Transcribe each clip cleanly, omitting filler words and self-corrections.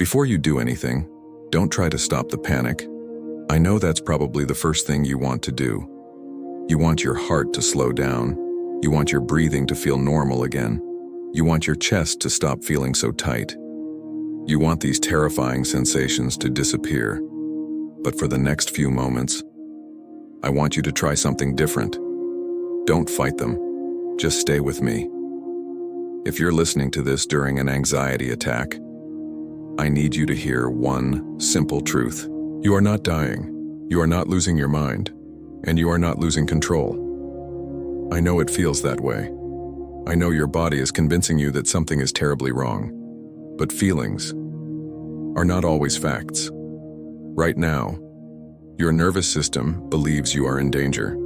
Before you do anything, don't try to stop the panic. I know that's probably the first thing you want to do. You want your heart to slow down. You want your breathing to feel normal again. You want your chest to stop feeling so tight. You want these terrifying sensations to disappear. But for the next few moments, I want you to try something different. Don't fight them. Just stay with me. If you're listening to this during an anxiety attack, I need you to hear one simple truth. You are not dying. You are not losing your mind. And you are not losing control. I know it feels that way. I know your body is convincing you that something is terribly wrong. But feelings are not always facts. Right now, your nervous system believes you are in danger.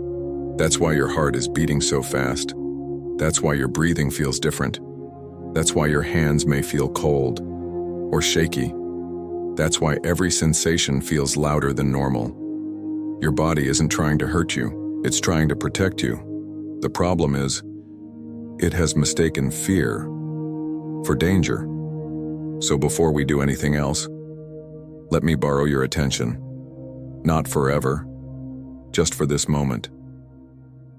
That's why your heart is beating so fast. That's why your breathing feels different. That's why your hands may feel cold or shaky. That's why every sensation feels louder than normal. Your body isn't trying to hurt you, it's trying to protect you. The problem is, it has mistaken fear for danger. So before we do anything else, let me borrow your attention. Not forever, just for this moment.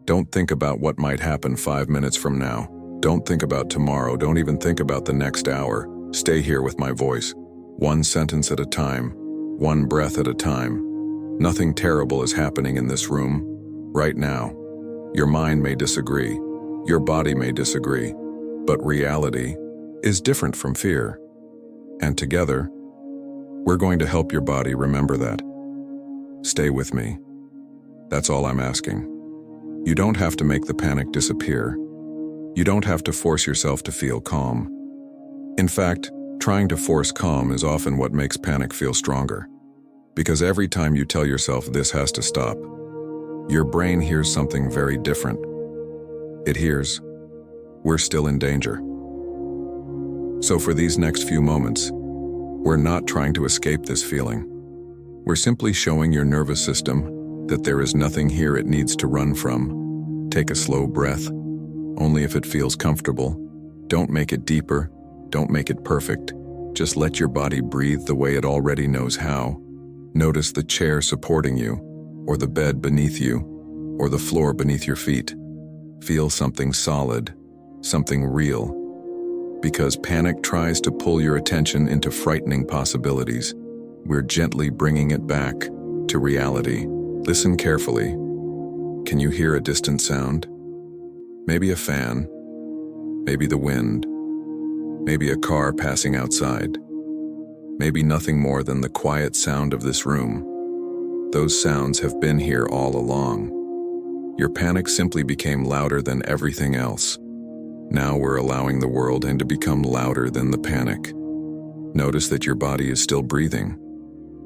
Don't think about what might happen 5 minutes from now. Don't think about tomorrow. Don't even think about the next hour. Stay here with my voice. One sentence at a time, one breath at a time. Nothing terrible is happening in this room, right now. Your mind may disagree, your body may disagree, but reality is different from fear. And together, we're going to help your body remember that. Stay with me. That's all I'm asking. You don't have to make the panic disappear. You don't have to force yourself to feel calm. In fact, trying to force calm is often what makes panic feel stronger. Because every time you tell yourself this has to stop, your brain hears something very different. It hears, we're still in danger. So for these next few moments, we're not trying to escape this feeling. We're simply showing your nervous system that there is nothing here it needs to run from. Take a slow breath, only if it feels comfortable. Don't make it deeper, don't make it perfect. Just let your body breathe the way it already knows how. Notice the chair supporting you, or the bed beneath you, or the floor beneath your feet. Feel something solid, something real. Because panic tries to pull your attention into frightening possibilities, we're gently bringing it back to reality. Listen carefully. Can you hear a distant sound? Maybe a fan, maybe the wind, maybe a car passing outside. Maybe nothing more than the quiet sound of this room. Those sounds have been here all along. Your panic simply became louder than everything else. Now we're allowing the world in to become louder than the panic. Notice that your body is still breathing,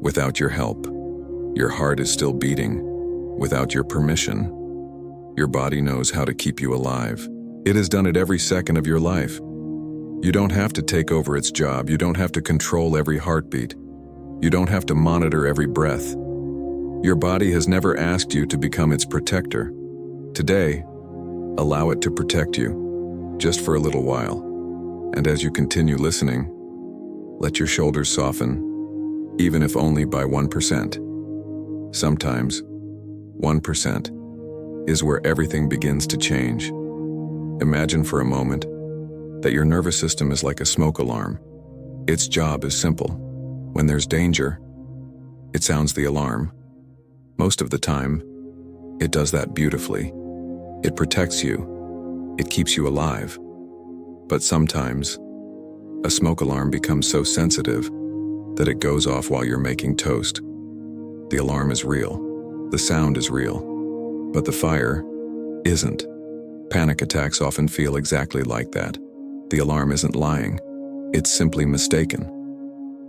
without your help. Your heart is still beating, without your permission. Your body knows how to keep you alive. It has done it every second of your life. You don't have to take over its job. You don't have to control every heartbeat. You don't have to monitor every breath. Your body has never asked you to become its protector. Today, allow it to protect you, just for a little while. And as you continue listening, let your shoulders soften, even if only by 1%. Sometimes, 1% is where everything begins to change. Imagine for a moment that your nervous system is like a smoke alarm. Its job is simple. When there's danger, it sounds the alarm. Most of the time, it does that beautifully. It protects you. It keeps you alive. But sometimes, a smoke alarm becomes so sensitive that it goes off while you're making toast. The alarm is real. The sound is real. But the fire isn't. Panic attacks often feel exactly like that. The alarm isn't lying. It's simply mistaken.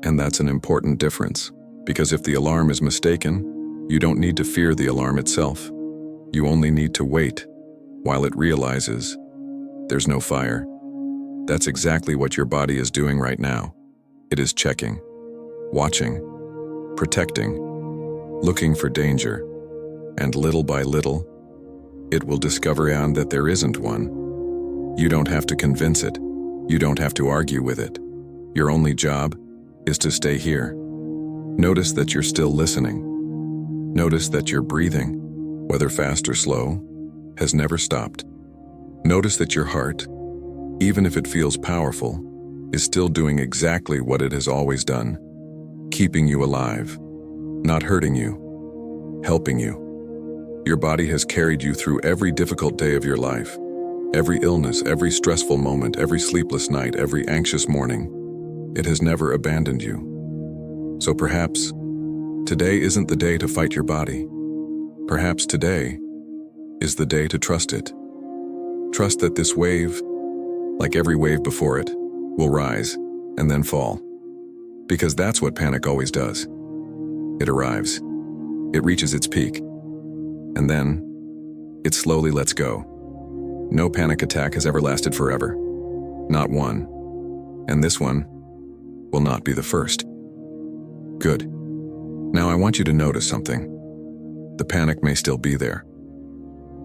And that's an important difference, because if the alarm is mistaken, you don't need to fear the alarm itself. You only need to wait while it realizes there's no fire. That's exactly what your body is doing right now. It is checking, watching, protecting, looking for danger, and little by little, it will discover that there isn't one. You don't have to convince it. You don't have to argue with it. Your only job is to stay here. Notice that you're still listening. Notice that your breathing, whether fast or slow, has never stopped. Notice that your heart, even if it feels powerful, is still doing exactly what it has always done, keeping you alive, not hurting you, helping you. Your body has carried you through every difficult day of your life, every illness, every stressful moment, every sleepless night, every anxious morning. It has never abandoned you. So perhaps today isn't the day to fight your body. Perhaps today is the day to trust it. Trust that this wave, like every wave before it, will rise and then fall. Because that's what panic always does. It arrives, it reaches its peak, and then it slowly lets go. No panic attack has ever lasted forever. Not one. And this one will not be the first. Good. Now I want you to notice something. The panic may still be there,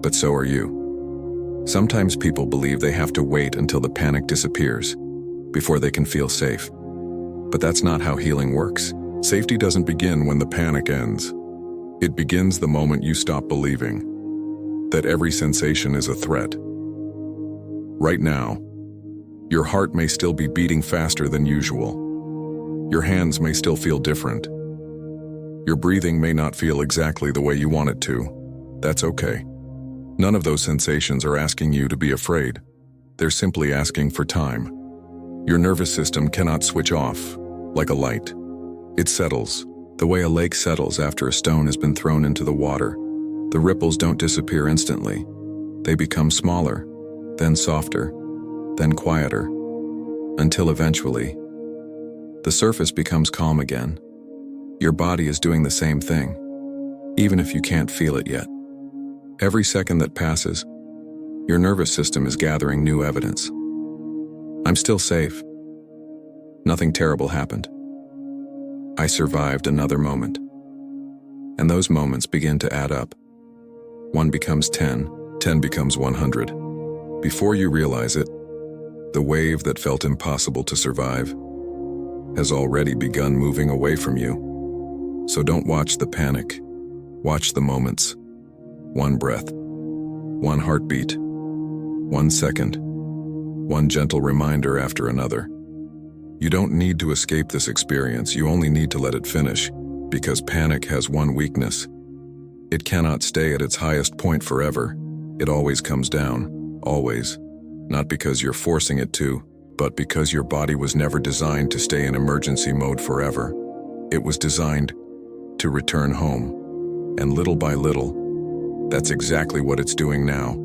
but so are you. Sometimes people believe they have to wait until the panic disappears before they can feel safe. But that's not how healing works. Safety doesn't begin when the panic ends. It begins the moment you stop believing that every sensation is a threat. Right now, your heart may still be beating faster than usual. Your hands may still feel different. Your breathing may not feel exactly the way you want it to. That's okay. None of those sensations are asking you to be afraid. They're simply asking for time. Your nervous system cannot switch off like a light. It settles, the way a lake settles after a stone has been thrown into the water. The ripples don't disappear instantly. They become smaller, then softer, then quieter, until eventually, the surface becomes calm again. Your body is doing the same thing, even if you can't feel it yet. Every second that passes, your nervous system is gathering new evidence. I'm still safe. Nothing terrible happened. I survived another moment. And those moments begin to add up. 1 becomes 10, 10 becomes 100. Before you realize it, the wave that felt impossible to survive has already begun moving away from you. So don't watch the panic. Watch the moments. 1 breath, 1 heartbeat, 1 second, 1 gentle reminder after another. You don't need to escape this experience, you only need to let it finish, because panic has one weakness. It cannot stay at its highest point forever. It always comes down, always. Not because you're forcing it to, but because your body was never designed to stay in emergency mode forever. It was designed to return home. And little by little, that's exactly what it's doing now.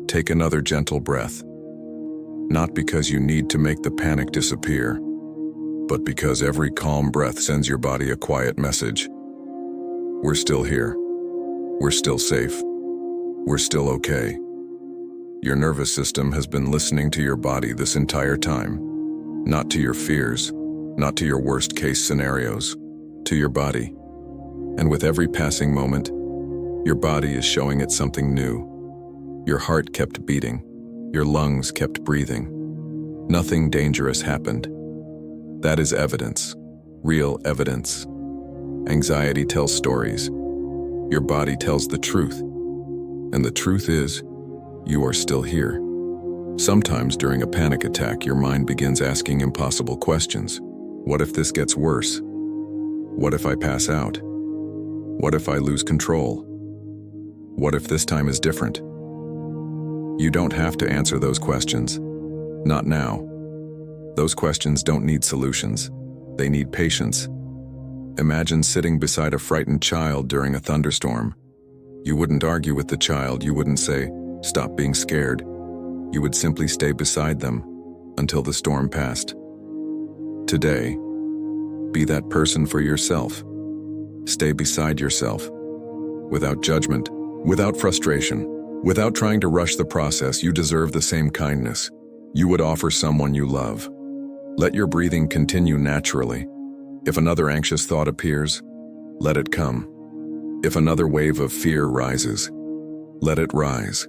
Take another gentle breath. Not because you need to make the panic disappear, but because every calm breath sends your body a quiet message. We're still here. We're still safe. We're still okay. Your nervous system has been listening to your body this entire time. Not to your fears, not to your worst-case scenarios, to your body. And with every passing moment, your body is showing it something new. Your heart kept beating. Your lungs kept breathing. Nothing dangerous happened. That is evidence, real evidence. Anxiety tells stories. Your body tells the truth. And the truth is, you are still here. Sometimes during a panic attack, your mind begins asking impossible questions. What if this gets worse? What if I pass out? What if I lose control? What if this time is different? You don't have to answer those questions. Not now. Those questions don't need solutions. They need patience. Imagine sitting beside a frightened child during a thunderstorm. You wouldn't argue with the child. You wouldn't say, "Stop being scared." You would simply stay beside them until the storm passed. Today, be that person for yourself. Stay beside yourself. Without judgment, without frustration, without trying to rush the process. You deserve the same kindness you would offer someone you love. Let your breathing continue naturally. If another anxious thought appears, let it come. If another wave of fear rises, let it rise.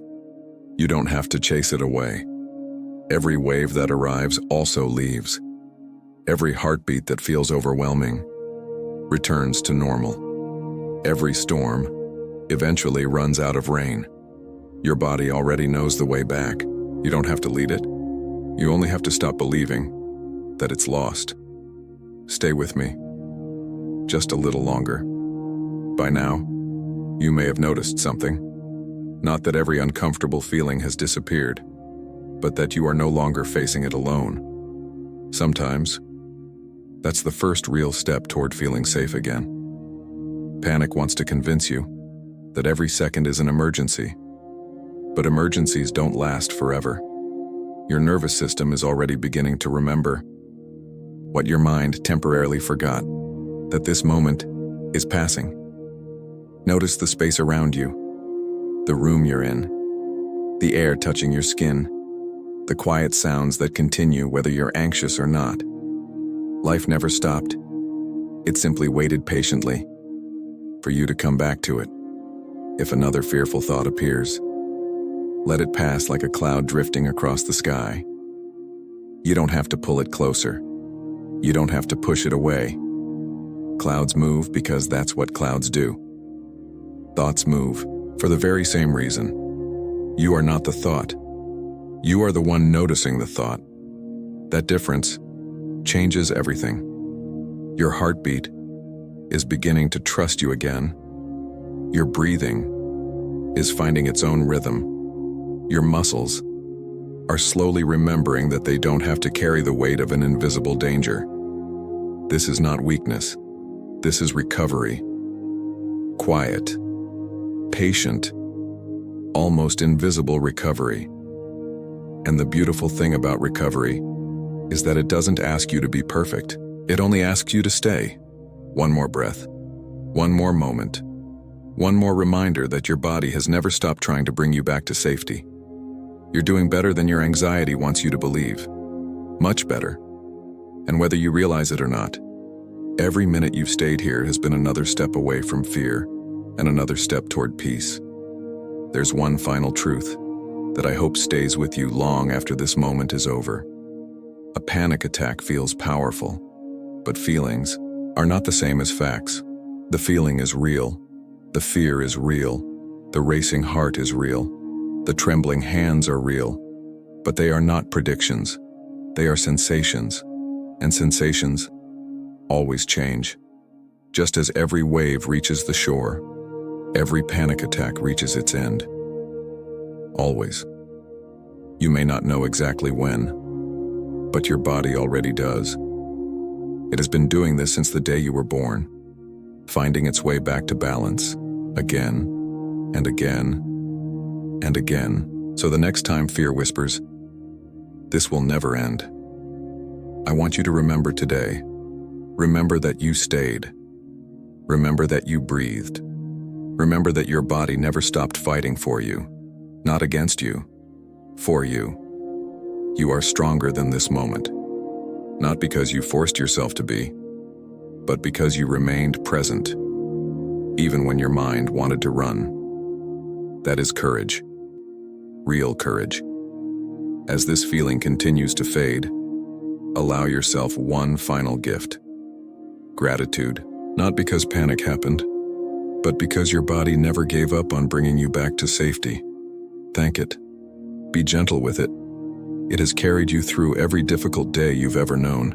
You don't have to chase it away. Every wave that arrives also leaves. Every heartbeat that feels overwhelming returns to normal. Every storm eventually runs out of rain. Your body already knows the way back. You don't have to lead it. You only have to stop believing that it's lost. Stay with me just a little longer. By now, you may have noticed something. Not that every uncomfortable feeling has disappeared, but that you are no longer facing it alone. Sometimes, that's the first real step toward feeling safe again. Panic wants to convince you that every second is an emergency, but emergencies don't last forever. Your nervous system is already beginning to remember what your mind temporarily forgot, that this moment is passing. Notice the space around you, the room you're in, the air touching your skin, the quiet sounds that continue whether you're anxious or not. Life never stopped. It simply waited patiently for you to come back to it. If another fearful thought appears, let it pass like a cloud drifting across the sky. You don't have to pull it closer. You don't have to push it away. Clouds move because that's what clouds do. Thoughts move for the very same reason. You are not the thought. You are the one noticing the thought. That difference changes everything. Your heartbeat is beginning to trust you again. Your breathing is finding its own rhythm. Your muscles are slowly remembering that they don't have to carry the weight of an invisible danger. This is not weakness. This is recovery. Quiet, patient, almost invisible recovery. And the beautiful thing about recovery is that it doesn't ask you to be perfect. It only asks you to stay. One more breath, one more moment, one more reminder that your body has never stopped trying to bring you back to safety. You're doing better than your anxiety wants you to believe. Much better. And whether you realize it or not, every minute you've stayed here has been another step away from fear and another step toward peace. There's one final truth that I hope stays with you long after this moment is over. A panic attack feels powerful, but feelings are not the same as facts. The feeling is real. The fear is real. The racing heart is real. The trembling hands are real, but they are not predictions. They are sensations, and sensations always change. Just as every wave reaches the shore, every panic attack reaches its end. Always. You may not know exactly when, but your body already does. It has been doing this since the day you were born, finding its way back to balance, again and again and again. So the next time fear whispers, "This will never end," I want you to remember today. Remember that you stayed. Remember that you breathed. Remember that your body never stopped fighting for you, not against you, for you. You are stronger than this moment, not because you forced yourself to be, but because you remained present, even when your mind wanted to run. That is courage. Real courage. As this feeling continues to fade, allow yourself one final gift. Gratitude, not because panic happened, but because your body never gave up on bringing you back to safety. Thank it. Be gentle with it. It has carried you through every difficult day you've ever known,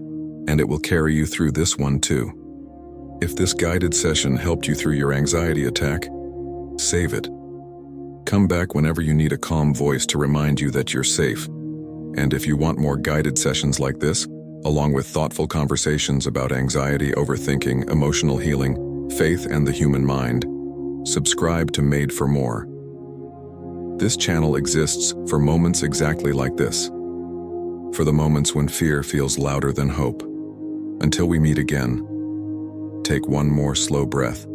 and it will carry you through this one too. If this guided session helped you through your anxiety attack, save it. Come back whenever you need a calm voice to remind you that you're safe. And if you want more guided sessions like this, along with thoughtful conversations about anxiety, overthinking, emotional healing, faith, and the human mind, subscribe to Made for More. This channel exists for moments exactly like this. For the moments when fear feels louder than hope. Until we meet again, take one more slow breath.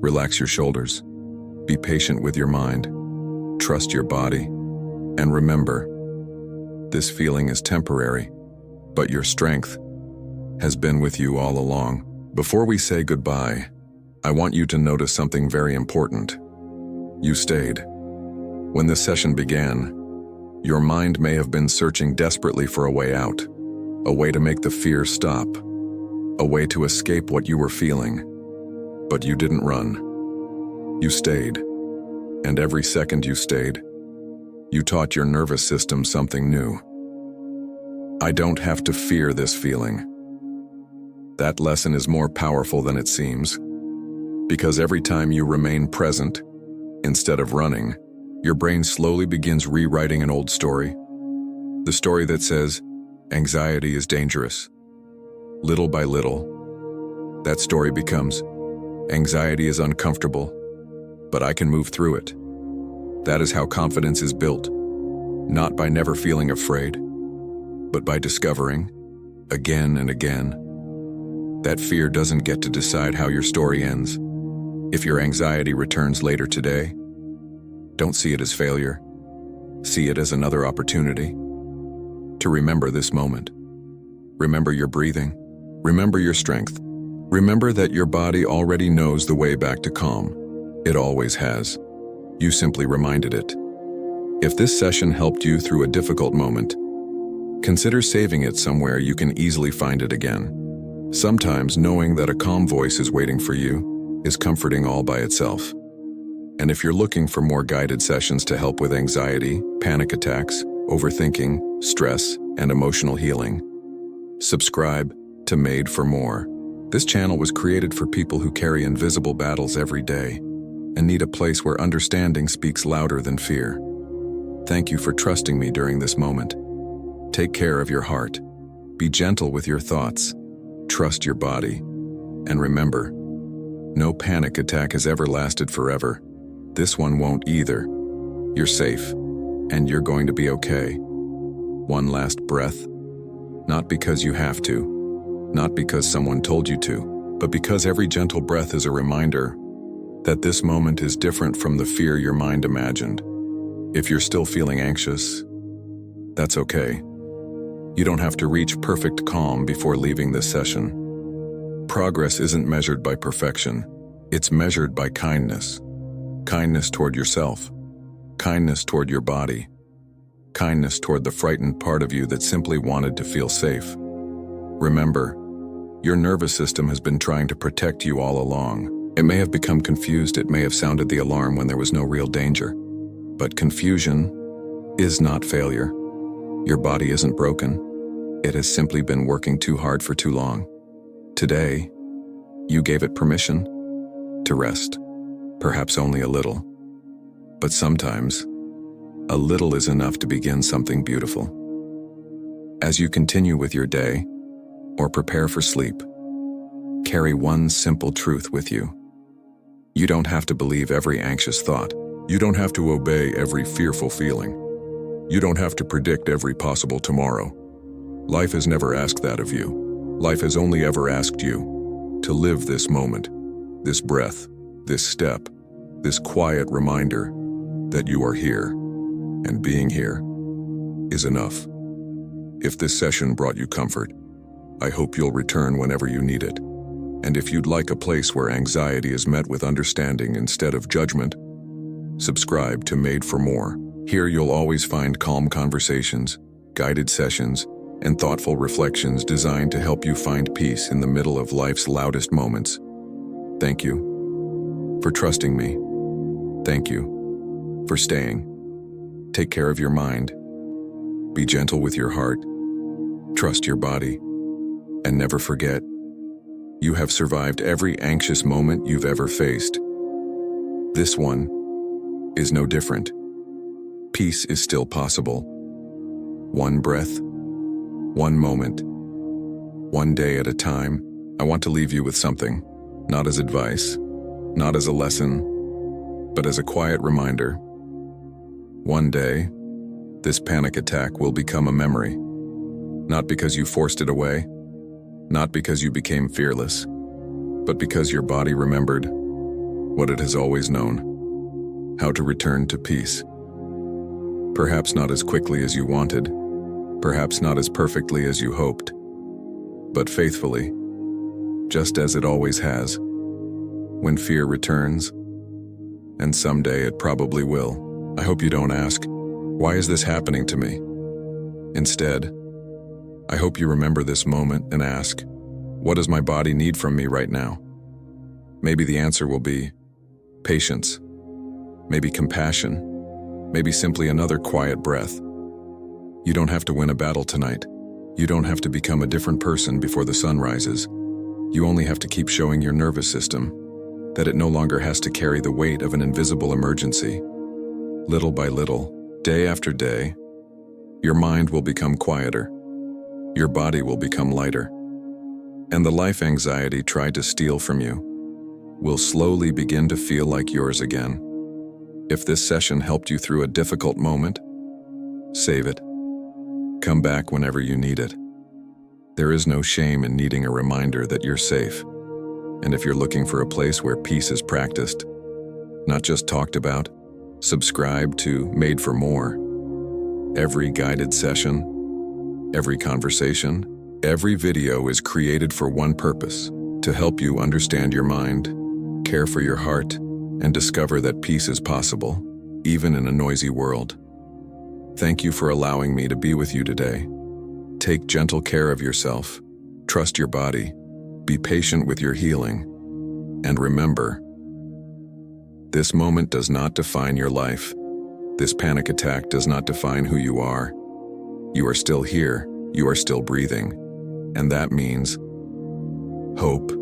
Relax your shoulders. Be patient with your mind. Trust your body. And remember, this feeling is temporary, but your strength has been with you all along. Before we say goodbye, I want you to notice something very important. You stayed. When this session began, your mind may have been searching desperately for a way out. a way to make the fear stop, a way to escape what you were feeling. But you didn't run. You stayed. And every second you stayed, you taught your nervous system something new. I don't have to fear this feeling. That lesson is more powerful than it seems, because every time you remain present, instead of running, your brain slowly begins rewriting an old story. The story that says, anxiety is dangerous. Little by little, that story becomes, anxiety is uncomfortable, but I can move through it. That is how confidence is built, not by never feeling afraid, but by discovering, again and again, that fear doesn't get to decide how your story ends. If your anxiety returns later today, don't see it as failure. See it as another opportunity to remember this moment. Remember your breathing. Remember your strength. Remember that your body already knows the way back to calm. It always has. You simply reminded it. If this session helped you through a difficult moment, consider saving it somewhere you can easily find it again. Sometimes knowing that a calm voice is waiting for you is comforting all by itself. And if you're looking for more guided sessions to help with anxiety, panic attacks, overthinking, stress, and emotional healing, subscribe to Made for More. This channel was created for people who carry invisible battles every day and need a place where understanding speaks louder than fear. Thank you for trusting me during this moment. Take care of your heart. Be gentle with your thoughts. Trust your body. And remember, no panic attack has ever lasted forever. This one won't either. You're safe, and you're going to be okay. One last breath. Not because you have to, not because someone told you to, but because every gentle breath is a reminder that this moment is different from the fear your mind imagined. If you're still feeling anxious, that's okay. You don't have to reach perfect calm before leaving this session. Progress isn't measured by perfection. It's measured by kindness. Kindness toward yourself. Kindness toward your body. Kindness toward the frightened part of you that simply wanted to feel safe. Remember, your nervous system has been trying to protect you all along. It may have become confused, it may have sounded the alarm when there was no real danger. But confusion is not failure. Your body isn't broken. It has simply been working too hard for too long. Today, you gave it permission to rest, perhaps only a little. But sometimes, a little is enough to begin something beautiful. As you continue with your day, or prepare for sleep, carry one simple truth with you. You don't have to believe every anxious thought. You don't have to obey every fearful feeling. You don't have to predict every possible tomorrow. Life has never asked that of you. Life has only ever asked you to live this moment, this breath, this step, this quiet reminder that you are here, and being here is enough. If this session brought you comfort, I hope you'll return whenever you need it. And if you'd like a place where anxiety is met with understanding instead of judgment, subscribe to Made for More. Here you'll always find calm conversations, guided sessions, and thoughtful reflections designed to help you find peace in the middle of life's loudest moments. Thank you for trusting me. Thank you for staying. Take care of your mind. Be gentle with your heart. Trust your body. And never forget, you have survived every anxious moment you've ever faced. This one is no different. Peace is still possible. One breath, one moment, one day at a time. I want to leave you with something, not as advice, not as a lesson, but as a quiet reminder. One day, this panic attack will become a memory. Not because you forced it away, not because you became fearless, but because your body remembered what it has always known, how to return to peace. Perhaps not as quickly as you wanted, perhaps not as perfectly as you hoped, but faithfully, just as it always has. When fear returns, and someday it probably will, I hope you don't ask, why is this happening to me? Instead, I hope you remember this moment and ask, what does my body need from me right now? Maybe the answer will be patience, maybe compassion, maybe simply another quiet breath. You don't have to win a battle tonight. You don't have to become a different person before the sun rises. You only have to keep showing your nervous system that it no longer has to carry the weight of an invisible emergency. Little by little, day after day, your mind will become quieter. Your body will become lighter. And the life anxiety tried to steal from you will slowly begin to feel like yours again. If this session helped you through a difficult moment, save it. Come back whenever you need it. There is no shame in needing a reminder that you're safe. And if you're looking for a place where peace is practiced, not just talked about, subscribe to Made for More. Every guided session, every conversation, every video is created for one purpose: to help you understand your mind, care for your heart, and discover that peace is possible, even in a noisy world. Thank you for allowing me to be with you today. Take gentle care of yourself, trust your body, be patient with your healing, and remember, this moment does not define your life. This panic attack does not define who you are. You are still here, you are still breathing, and that means hope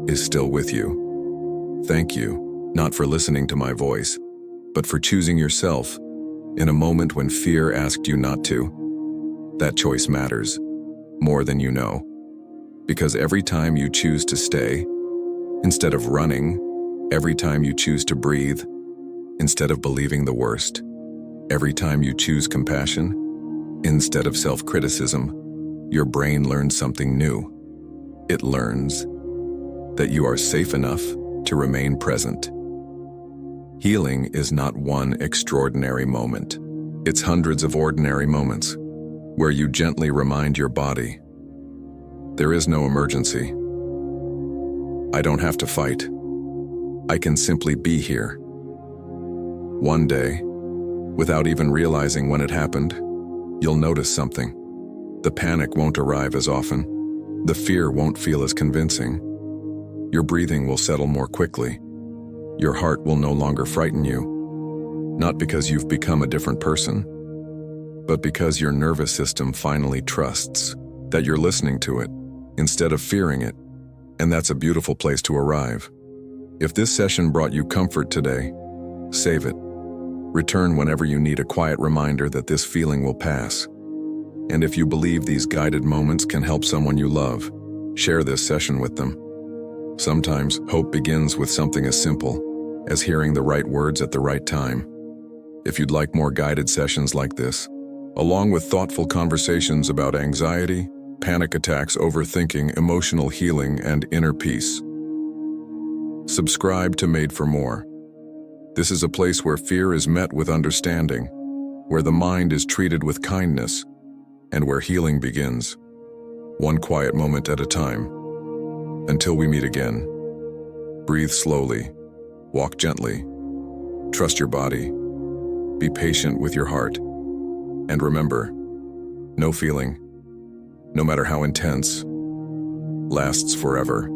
is still with you. Thank you, not for listening to my voice, but for choosing yourself in a moment when fear asked you not to. That choice matters more than you know, because every time you choose to stay instead of running, every time you choose to breathe instead of believing the worst, every time you choose compassion instead of self-criticism, your brain learns something new. It learns that you are safe enough to remain present. Healing is not one extraordinary moment. It's hundreds of ordinary moments where you gently remind your body, there is no emergency. I don't have to fight. I can simply be here. One day, without even realizing when it happened, you'll notice something. The panic won't arrive as often. The fear won't feel as convincing. Your breathing will settle more quickly. Your heart will no longer frighten you, not because you've become a different person, but because your nervous system finally trusts that you're listening to it instead of fearing it, and that's a beautiful place to arrive. If this session brought you comfort today, save it. Return whenever you need a quiet reminder that this feeling will pass. And if you believe these guided moments can help someone you love, share this session with them. Sometimes hope begins with something as simple as hearing the right words at the right time. If you'd like more guided sessions like this, along with thoughtful conversations about anxiety, panic attacks, overthinking, emotional healing, and inner peace, subscribe to Made for More. This is a place where fear is met with understanding, where the mind is treated with kindness, and where healing begins, one quiet moment at a time. Until we meet again, breathe slowly, walk gently, trust your body, be patient with your heart, and remember, no feeling, no matter how intense, lasts forever.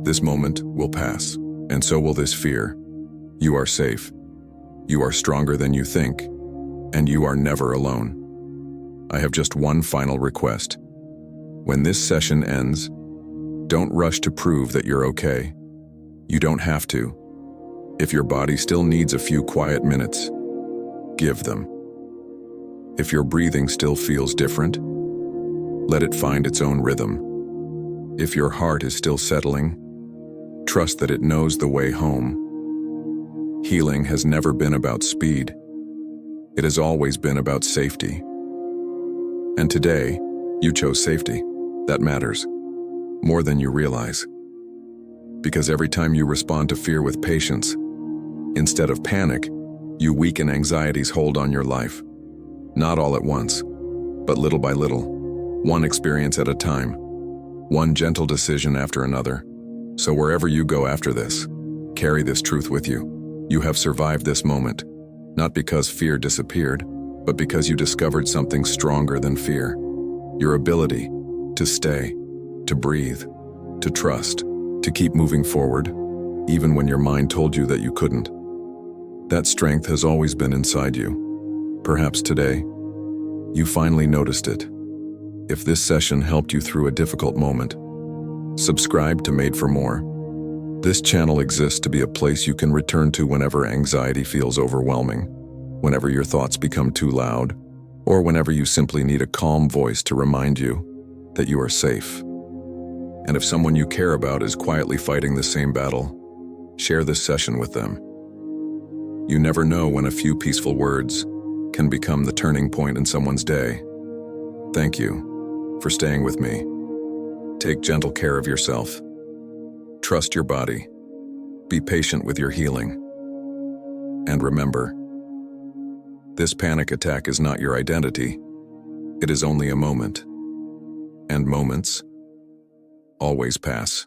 This moment will pass, and so will this fear. You are safe, you are stronger than you think, and you are never alone. I have just one final request. When this session ends, don't rush to prove that you're okay. You don't have to. If your body still needs a few quiet minutes, give them. If your breathing still feels different, let it find its own rhythm. If your heart is still settling, trust that it knows the way home. Healing has never been about speed. It has always been about safety. And today, you chose safety. That matters more than you realize. Because every time you respond to fear with patience, instead of panic, you weaken anxiety's hold on your life. Not all at once, but little by little, one experience at a time, one gentle decision after another. So wherever you go after this, carry this truth with you. You have survived this moment, not because fear disappeared, but because you discovered something stronger than fear. Your ability to stay, to breathe, to trust, to keep moving forward, even when your mind told you that you couldn't. That strength has always been inside you. Perhaps today, you finally noticed it. If this session helped you through a difficult moment, subscribe to Made for More. This channel exists to be a place you can return to whenever anxiety feels overwhelming, whenever your thoughts become too loud, or whenever you simply need a calm voice to remind you that you are safe. And if someone you care about is quietly fighting the same battle, share this session with them. You never know when a few peaceful words can become the turning point in someone's day. Thank you for staying with me. Take gentle care of yourself. Trust your body. Be patient with your healing. And remember, this panic attack is not your identity. It is only a moment. And moments always pass.